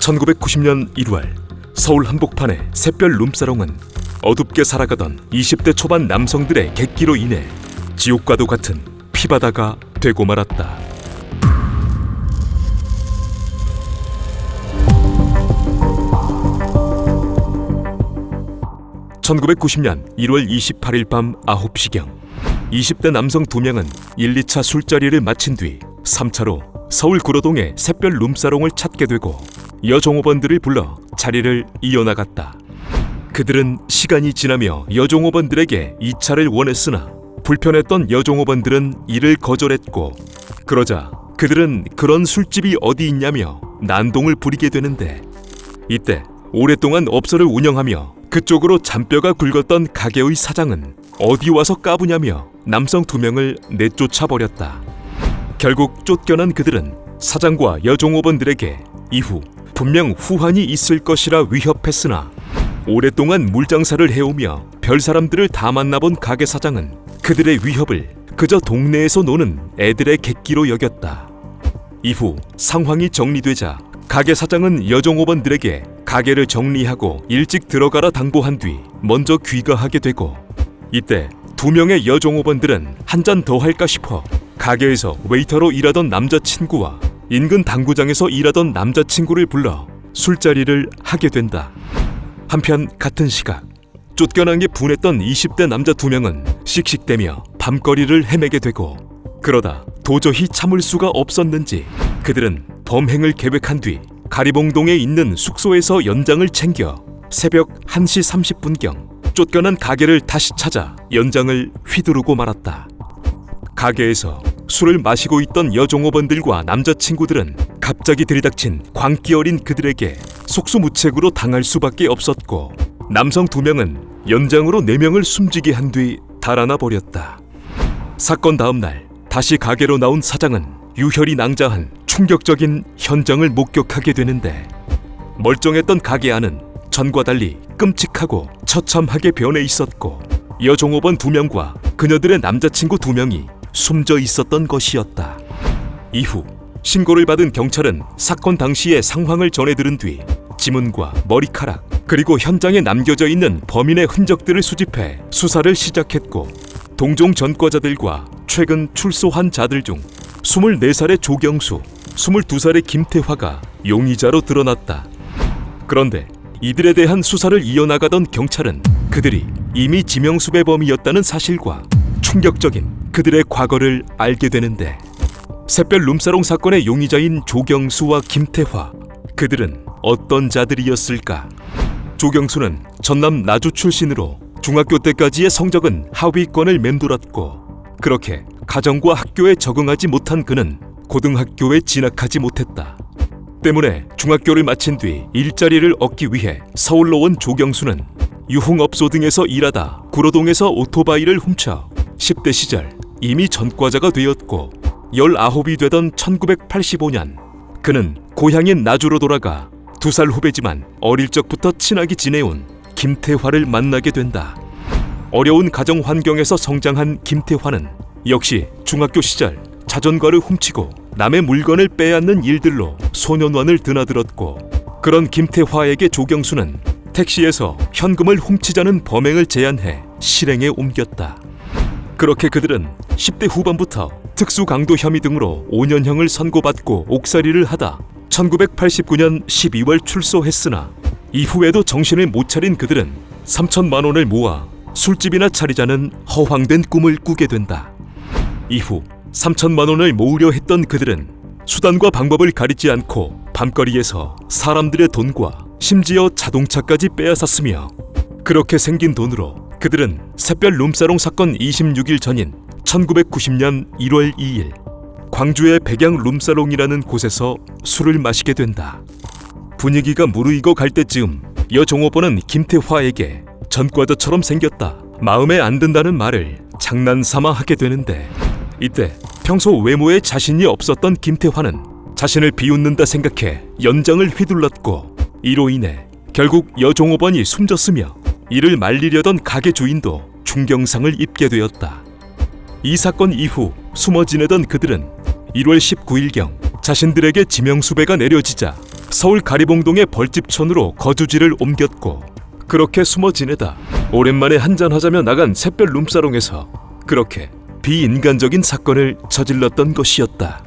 1990년 1월 서울 한복판의 샛별 룸사롱은 어둡게 살아가던 20대 초반 남성들의 객기로 인해 지옥과도 같은 피바다가 되고 말았다. (1990년 1월 28일) 밤 9시경 20대 남성 2명은 1, 2차 술자리를 마친 뒤 3차로 서울 구로동의 샛별 룸사롱을 찾게 되고 여종업원들을 불러 자리를 이어나갔다. 그들은 시간이 지나며 여종업원들에게 2차를 원했으나 불편했던 여종업원들은 이를 거절했고, 그러자 그들은 그런 술집이 어디 있냐며 난동을 부리게 되는데, 이때 오랫동안 업소를 운영하며 그쪽으로 잔뼈가 굵었던 가게의 사장은 어디 와서 까부냐며 남성 2명을 내쫓아버렸다. 결국 쫓겨난 그들은 사장과 여종업원들에게 이후 분명 후환이 있을 것이라 위협했으나, 오랫동안 물장사를 해오며 별 사람들을 다 만나본 가게 사장은 그들의 위협을 그저 동네에서 노는 애들의 객기로 여겼다. 이후 상황이 정리되자 가게 사장은 여종업원들에게 가게를 정리하고 일찍 들어가라 당부한 뒤 먼저 귀가하게 되고, 이때 2명의 여종업원들은 한 잔 더 할까 싶어 가게에서 웨이터로 일하던 남자친구와 인근 당구장에서 일하던 남자친구를 불러 술자리를 하게 된다. 한편 같은 시각 쫓겨난 게 분했던 20대 남자 2명은 씩씩대며 밤거리를 헤매게 되고, 그러다 도저히 참을 수가 없었는지 그들은 범행을 계획한 뒤 가리봉동에 있는 숙소에서 연장을 챙겨 새벽 1시 30분경 쫓겨난 가게를 다시 찾아 연장을 휘두르고 말았다. 가게에서 술을 마시고 있던 여종업원들과 남자친구들은 갑자기 들이닥친 광기 어린 그들에게 속수무책으로 당할 수밖에 없었고, 남성 2명은 연장으로 4명을 숨지게 한 뒤 달아나 버렸다. 사건 다음 날 다시 가게로 나온 사장은 유혈이 낭자한 충격적인 현장을 목격하게 되는데, 멀쩡했던 가게 안은 전과 달리 끔찍하고 처참하게 변해 있었고, 여종업원 2명과 그녀들의 남자친구 2명이 숨져 있었던 것이었다. 이후 신고를 받은 경찰은 사건 당시의 상황을 전해 들은 뒤 지문과 머리카락 그리고 현장에 남겨져 있는 범인의 흔적들을 수집해 수사를 시작했고, 동종 전과자들과 최근 출소한 자들 중 24살의 조경수, 22살의 김태화가 용의자로 드러났다. 그런데 이들에 대한 수사를 이어나가던 경찰은 그들이 이미 지명수배범이었다는 사실과 충격적인 그들의 과거를 알게 되는데, 샛별 룸사롱 사건의 용의자인 조경수와 김태화, 그들은 어떤 자들이었을까? 조경수는 전남 나주 출신으로 중학교 때까지의 성적은 하위권을 맴돌았고, 그렇게 가정과 학교에 적응하지 못한 그는 고등학교에 진학하지 못했다. 때문에 중학교를 마친 뒤 일자리를 얻기 위해 서울로 온 조경수는 유흥업소 등에서 일하다 구로동에서 오토바이를 훔쳐 10대 시절 이미 전과자가 되었고, 19이 되던 1985년 그는 고향인 나주로 돌아가 2살 후배지만 어릴 적부터 친하게 지내온 김태화를 만나게 된다. 어려운 가정 환경에서 성장한 김태화는 역시 중학교 시절 자전거를 훔치고 남의 물건을 빼앗는 일들로 소년원을 드나들었고, 그런 김태화에게 조경수는 택시에서 현금을 훔치자는 범행을 제안해 실행에 옮겼다. 그렇게 그들은 10대 후반부터 특수강도 혐의 등으로 5년형을 선고받고 옥살이를 하다 1989년 12월 출소했으나, 이후에도 정신을 못 차린 그들은 3천만 원을 모아 술집이나 차리자는 허황된 꿈을 꾸게 된다. 이후 3천만 원을 모으려 했던 그들은 수단과 방법을 가리지 않고 밤거리에서 사람들의 돈과 심지어 자동차까지 빼앗았으며, 그렇게 생긴 돈으로 그들은 샛별 룸사롱 사건 26일 전인 1990년 1월 2일 광주의 백양 룸사롱이라는 곳에서 술을 마시게 된다. 분위기가 무르익어 갈 때쯤 여종업원은 김태화에게 전과자처럼 생겼다, 마음에 안 든다는 말을 장난삼아 하게 되는데, 이때 평소 외모에 자신이 없었던 김태화는 자신을 비웃는다 생각해 연장을 휘둘렀고, 이로 인해 결국 여종업원이 숨졌으며 이를 말리려던 가게 주인도 중경상을 입게 되었다. 이 사건 이후 숨어 지내던 그들은 1월 19일경 자신들에게 지명수배가 내려지자 서울 가리봉동의 벌집촌으로 거주지를 옮겼고 그렇게 숨어 지내다 오랜만에 한잔하자며 나간 샛별 룸사롱에서 그렇게 비인간적인 사건을 저질렀던 것이었다.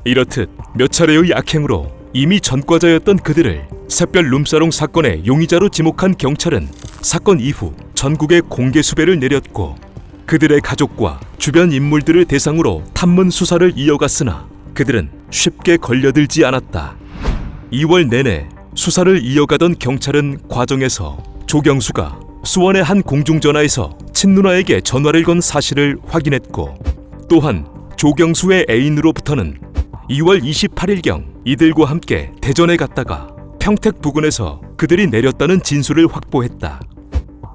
이렇듯 몇 차례의 악행으로 이미 전과자였던 그들을 샛별 룸사롱 사건의 용의자로 지목한 경찰은 사건 이후 전국에 공개 수배를 내렸고 그들의 가족과 주변 인물들을 대상으로 탐문 수사를 이어갔으나 그들은 쉽게 걸려들지 않았다. 2월 내내 수사를 이어가던 경찰은 과정에서 조경수가 수원의 한 공중전화에서 친누나에게 전화를 건 사실을 확인했고 또한 조경수의 애인으로부터는 2월 28일경 이들과 함께 대전에 갔다가 평택 부근에서 그들이 내렸다는 진술을 확보했다.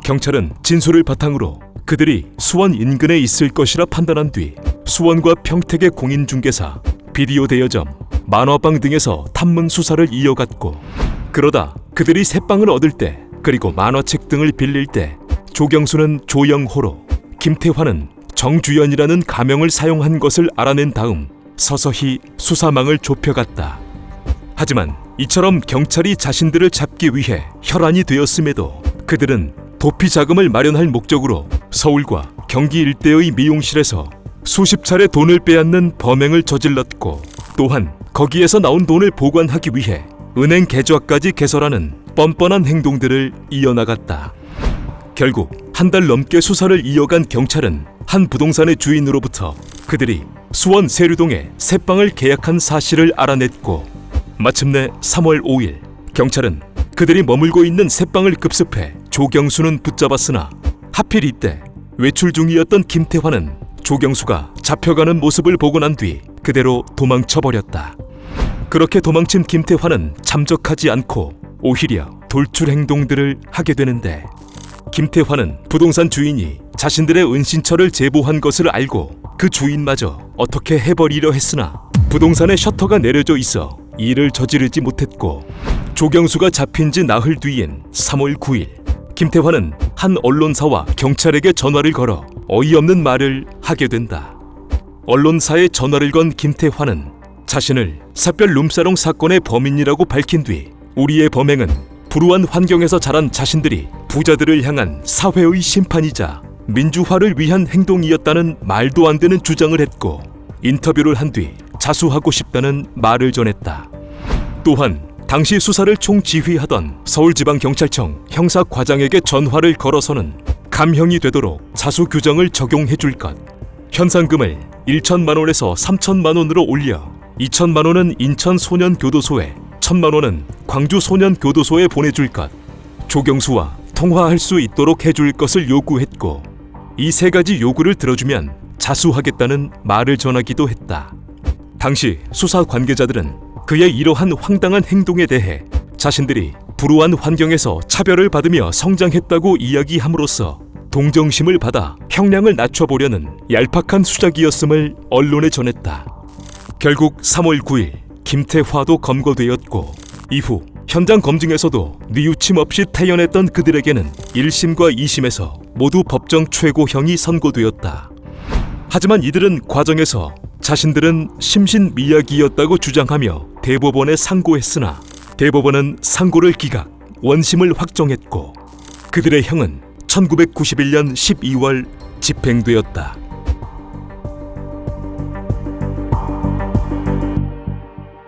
경찰은 진술을 바탕으로 그들이 수원 인근에 있을 것이라 판단한 뒤 수원과 평택의 공인중개사, 비디오 대여점, 만화방 등에서 탐문 수사를 이어갔고 그러다 그들이 새빵을 얻을 때 그리고 만화책 등을 빌릴 때 조경수는 조영호로 김태환은 정주연이라는 가명을 사용한 것을 알아낸 다음 서서히 수사망을 좁혀갔다. 하지만 이처럼 경찰이 자신들을 잡기 위해 혈안이 되었음에도 그들은 도피 자금을 마련할 목적으로 서울과 경기 일대의 미용실에서 수십 차례 돈을 빼앗는 범행을 저질렀고 또한 거기에서 나온 돈을 보관하기 위해 은행 계좌까지 개설하는 뻔뻔한 행동들을 이어나갔다. 결국 한 달 넘게 수사를 이어간 경찰은 한 부동산의 주인으로부터 그들이 수원 세류동에 새빵을 계약한 사실을 알아냈고 마침내 3월 5일 경찰은 그들이 머물고 있는 새빵을 급습해 조경수는 붙잡았으나 하필 이때 외출 중이었던 김태환은 조경수가 잡혀가는 모습을 보고 난 뒤 그대로 도망쳐버렸다. 그렇게 도망친 김태환은 잠적하지 않고 오히려 돌출 행동들을 하게 되는데 김태환은 부동산 주인이 자신들의 은신처를 제보한 것을 알고 그 주인마저 어떻게 해버리려 했으나 부동산의 셔터가 내려져 있어 일을 저지르지 못했고 조경수가 잡힌 지 나흘 뒤인 3월 9일 김태환은 한 언론사와 경찰에게 전화를 걸어 어이없는 말을 하게 된다. 언론사에 전화를 건 김태환은 자신을 샛별 룸사롱 사건의 범인이라고 밝힌 뒤 우리의 범행은 불우한 환경에서 자란 자신들이 부자들을 향한 사회의 심판이자 민주화를 위한 행동이었다는 말도 안 되는 주장을 했고 인터뷰를 한 뒤 자수하고 싶다는 말을 전했다. 또한 당시 수사를 총지휘하던 서울지방경찰청 형사과장에게 전화를 걸어서는 감형이 되도록 자수 규정을 적용해 줄 것, 현상금을 1천만 원에서 3천만 원으로 올려 2천만 원은 인천소년교도소에 1천만 원은 광주소년교도소에 보내줄 것, 조경수와 통화할 수 있도록 해줄 것을 요구했고 이 세 가지 요구를 들어주면 자수하겠다는 말을 전하기도 했다. 당시 수사 관계자들은 그의 이러한 황당한 행동에 대해 자신들이 불우한 환경에서 차별을 받으며 성장했다고 이야기함으로써 동정심을 받아 형량을 낮춰보려는 얄팍한 수작이었음을 언론에 전했다. 결국 3월 9일 김태화도 검거되었고 이후 현장 검증에서도 뉘우침 없이 태연했던 그들에게는 1심과 2심에서 모두 법정 최고형이 선고되었다. 하지만 이들은 과정에서 자신들은 심신미약이었다고 주장하며 대법원에 상고했으나 대법원은 상고를 기각, 원심을 확정했고 그들의 형은 1991년 12월 집행되었다.